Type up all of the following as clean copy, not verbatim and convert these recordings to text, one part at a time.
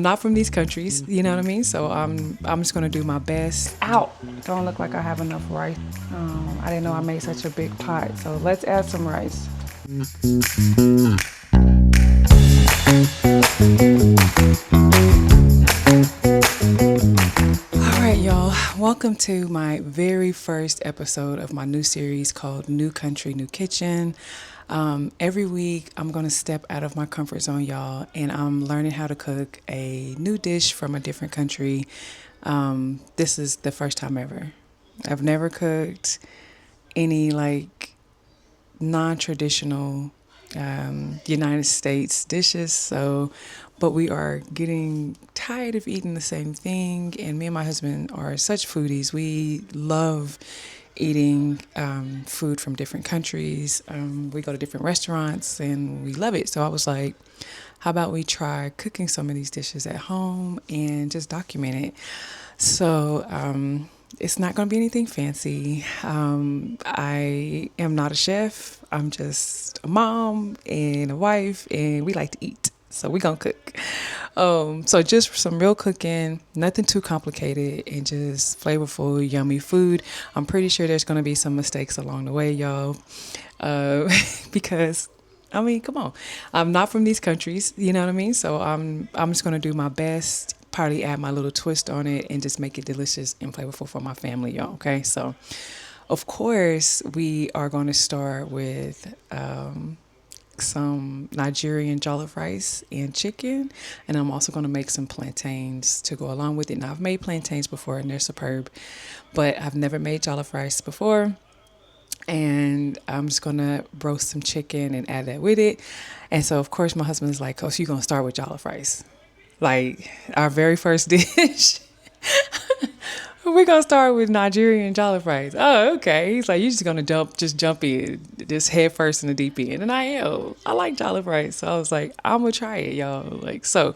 not from these countries, you know what I mean? So I'm just gonna do my best. Ow! Don't look like I have enough rice. I didn't know I made such a big pot. So let's add some rice. All right, y'all. Welcome to my very first episode of my new series called New Country, New Kitchen. Every week, I'm going to step out of my comfort zone, y'all, and I'm learning how to cook a new dish from a different country. This is the first time ever. I've never cooked any like non-traditional United States dishes. So, but we are getting tired of eating the same thing. And me and my husband are such foodies. We love eating food from different countries. We go to different restaurants and we love it. So I was like, how about we try cooking some of these dishes at home and just document it? So, it's not going to be anything fancy. I am not a chef. I'm just a mom and a wife, and we like to eat. So we're going to cook. So just some real cooking, nothing too complicated, and just flavorful, yummy food. I'm pretty sure there's going to be some mistakes along the way, y'all, because I mean, come on. I'm not from these countries, you know what I mean? So I'm just gonna do my best, probably add my little twist on it and just make it delicious and flavorful for my family, y'all. Okay. So of course we are gonna start with some Nigerian jollof rice and chicken. And I'm also gonna make some plantains to go along with it. Now I've made plantains before and they're superb, but I've never made jollof rice before, and I'm just gonna roast some chicken and add that with it. And so, of course, my husband's like, "Oh, so you're gonna start with jollof rice, like our very first dish." We're gonna start with Nigerian jollof rice. Oh, okay. He's like, "You're just gonna jump in, just head first in the deep end." And I am. I like jollof rice, so I was like, "I'm gonna try it, y'all." Like so.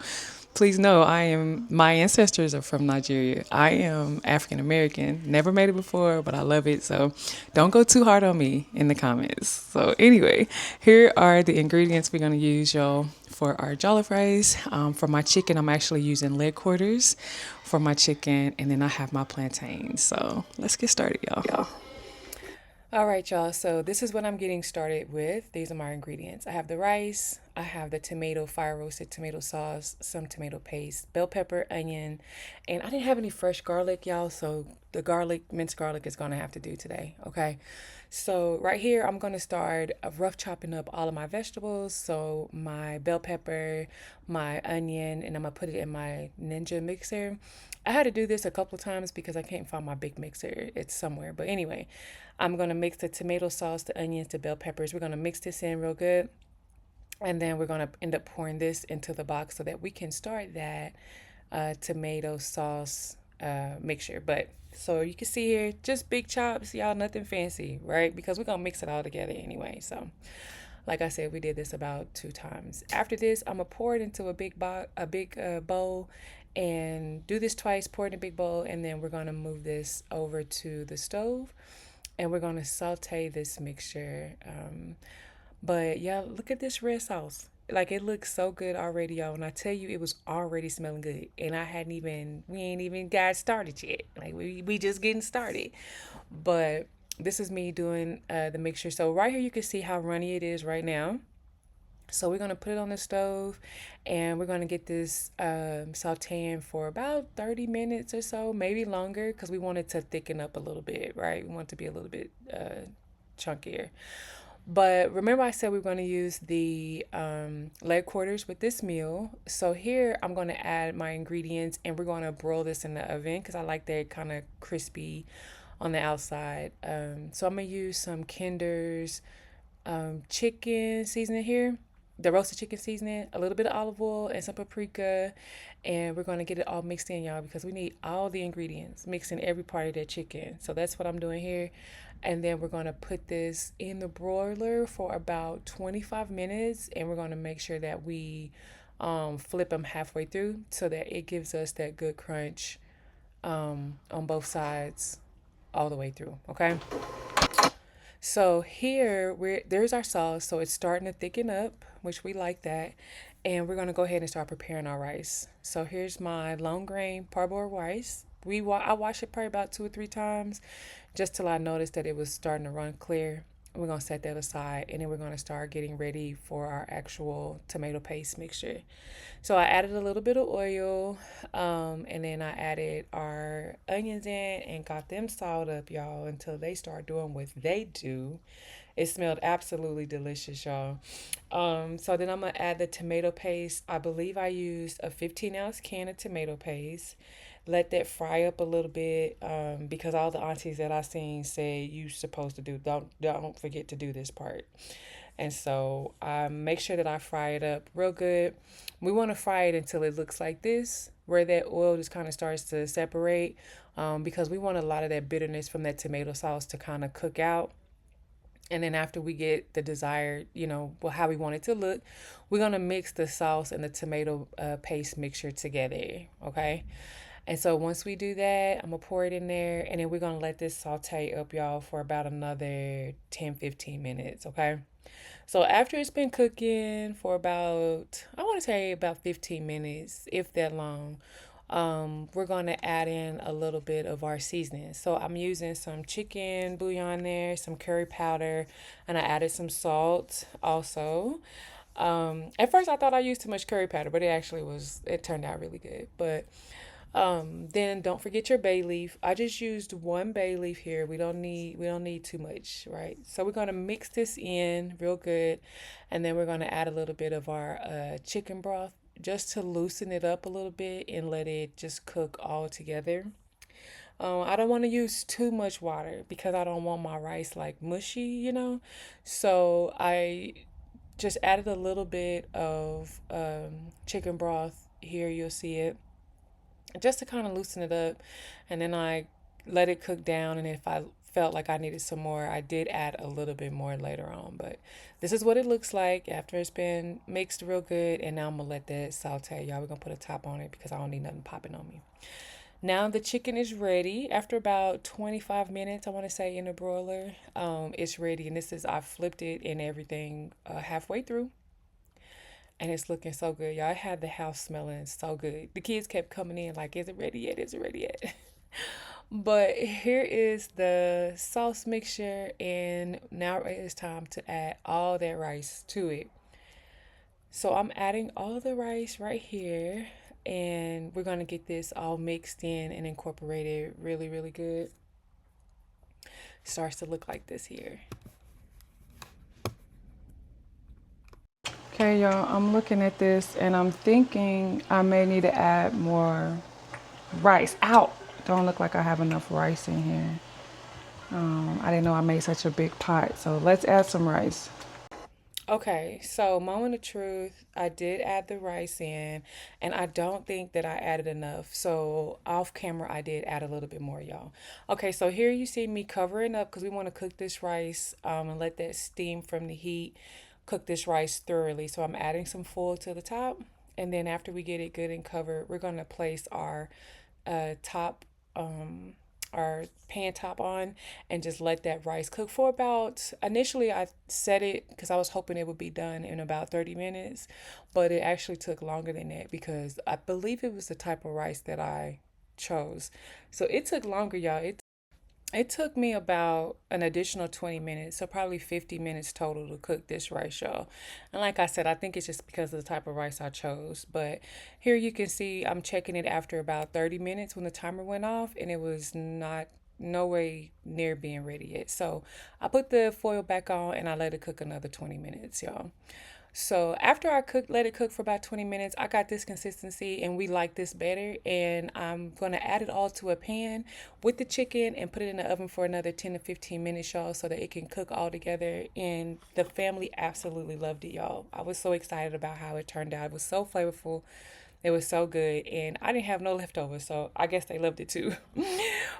Please know my ancestors are from Nigeria. I am African American. Never made it before, but I love it. So don't go too hard on me in the comments. So anyway, here are the ingredients we're going to use, y'all, for our jollof rice. For my chicken, I'm actually using leg quarters for my chicken, and then I have my plantains. So let's get started, y'all. All right, y'all. So this is what I'm getting started with. These are my ingredients. I have the rice. I have the tomato, fire roasted tomato sauce, some tomato paste, bell pepper, onion, and I didn't have any fresh garlic, y'all. So the minced garlic is gonna have to do today. Okay. So right here, I'm gonna start rough chopping up all of my vegetables. So my bell pepper, my onion, and I'm gonna put it in my Ninja mixer. I had to do this a couple of times because I can't find my big mixer. It's somewhere. But anyway, I'm going to mix the tomato sauce, the onions, the bell peppers. We're going to mix this in real good. And then we're going to end up pouring this into the box so that we can start that tomato sauce mixture. But so you can see here, just big chops, y'all, nothing fancy, right? Because we're going to mix it all together anyway. So like I said, we did this about 2 times. After this, I'm gonna pour it into a big bowl, and do this twice. Pour it in a big bowl, and then we're gonna move this over to the stove, and we're gonna saute this mixture. But yeah, look at this red sauce. Like it looks so good already, y'all. And I tell you, it was already smelling good, and we ain't even got started yet. Like we just getting started, but this is me doing the mixture. So right here you can see how runny it is right now. So we're gonna put it on the stove, and we're gonna get this sauteing for about 30 minutes or so, maybe longer, because we want it to thicken up a little bit, right? We want it to be a little bit chunkier. But remember I said we are going to use the leg quarters with this meal. So here I'm going to add my ingredients, and we're going to broil this in the oven because I like that kind of crispy on the outside. So I'm going to use some Kinder's chicken seasoning here, the roasted chicken seasoning, a little bit of olive oil, and some paprika. And we're going to get it all mixed in, y'all, because we need all the ingredients mixed in every part of that chicken. So that's what I'm doing here. And then we're going to put this in the broiler for about 25 minutes. And we're going to make sure that we flip them halfway through so that it gives us that good crunch on both sides all the way through. Okay. So here there's our sauce. So it's starting to thicken up, which we like that. And we're gonna go ahead and start preparing our rice. So here's my long grain parboiled rice. I wash it probably about 2 or 3 times, just till I noticed that it was starting to run clear. We're gonna set that aside, and then we're gonna start getting ready for our actual tomato paste mixture. So I added a little bit of oil, and then I added our onions in and got them sawed up, y'all, until they start doing what they do. It smelled absolutely delicious, y'all. So then I'm gonna add the tomato paste. I believe I used a 15-ounce can of tomato paste. Let that fry up a little bit, because all the aunties that I seen say you supposed to do, don't forget to do this part. And so I make sure that I fry it up real good. We want to fry it until it looks like this, where that oil just kind of starts to separate, because we want a lot of that bitterness from that tomato sauce to kind of cook out. And then after we get the desired, well, how we want it to look, we're going to mix the sauce and the tomato paste mixture together. Okay. And so once we do that, I'm going to pour it in there, and then we're going to let this saute up, y'all, for about another 10-15 minutes. Okay. So after it's been cooking for about, I want to say about 15 minutes, if that long, we're going to add in a little bit of our seasoning. So I'm using some chicken bouillon there, some curry powder, and I added some salt also. At first I thought I used too much curry powder, but it turned out really good. But then don't forget your bay leaf. I just used one bay leaf here. We don't need too much, right? So we're gonna mix this in real good, and then we're gonna add a little bit of our chicken broth just to loosen it up a little bit and let it just cook all together. I don't want to use too much water because I don't want my rice like mushy. So I just added a little bit of chicken broth. Here you'll see it, just to kind of loosen it up. And then I let it cook down. And if I felt like I needed some more, I did add a little bit more later on. But this is what it looks like after it's been mixed real good. And now I'm going to let that saute. Y'all, we're going to put a top on it because I don't need nothing popping on me. Now the chicken is ready. After about 25 minutes, I want to say, in the broiler, it's ready. And I flipped it and everything halfway through. And it's looking so good. Y'all, I had the house smelling so good. The kids kept coming in like, is it ready yet? Is it ready yet? But here is the sauce mixture, and now it is time to add all that rice to it. So I'm adding all the rice right here, and we're gonna get this all mixed in and incorporated really, really good. Starts to look like this here. Okay, y'all, I'm looking at this and I'm thinking I may need to add more rice. Out. Don't look like I have enough rice in here. I didn't know I made such a big pot. So let's add some rice. Okay, so moment of truth, I did add the rice in, and I don't think that I added enough. So off camera, I did add a little bit more, y'all. Okay, so here you see me covering up because we want to cook this rice, and let that steam from the heat cook this rice thoroughly. So I'm adding some foil to the top, and then after we get it good and covered, we're going to place top um our pan top on and just let that rice cook for about, initially I set it because I was hoping it would be done in about 30 minutes, but it actually took longer than that because I believe it was the type of rice that I chose. So it took longer, y'all. It took me about an additional 20 minutes, so probably 50 minutes total to cook this rice, y'all. And like I said, I think it's just because of the type of rice I chose. But here you can see I'm checking it after about 30 minutes when the timer went off, and it was not no way near being ready yet. So I put the foil back on and I let it cook another 20 minutes, y'all. So after let it cook for about 20 minutes, I got this consistency and we like this better. And I'm going to add it all to a pan with the chicken and put it in the oven for another 10 to 15 minutes, y'all, so that it can cook all together. And the family absolutely loved it, y'all. I was so excited about how it turned out. It was so flavorful. It was so good, and I didn't have no leftovers, so I guess they loved it too.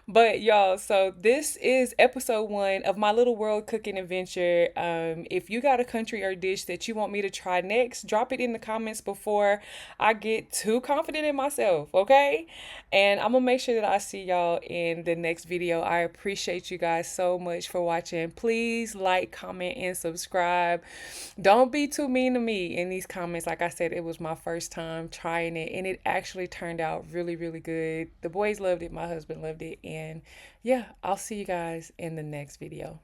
But y'all, so this is episode 1 of my little world cooking adventure. If you got a country or dish that you want me to try next, drop it in the comments before I get too confident in myself, okay? And I'm gonna make sure that I see y'all in the next video. I appreciate you guys so much for watching. Please like, comment, and subscribe. Don't be too mean to me in these comments. Like I said, it was my first time trying it, and it actually turned out really, really good. The boys loved it, my husband loved it, and yeah, I'll see you guys in the next video.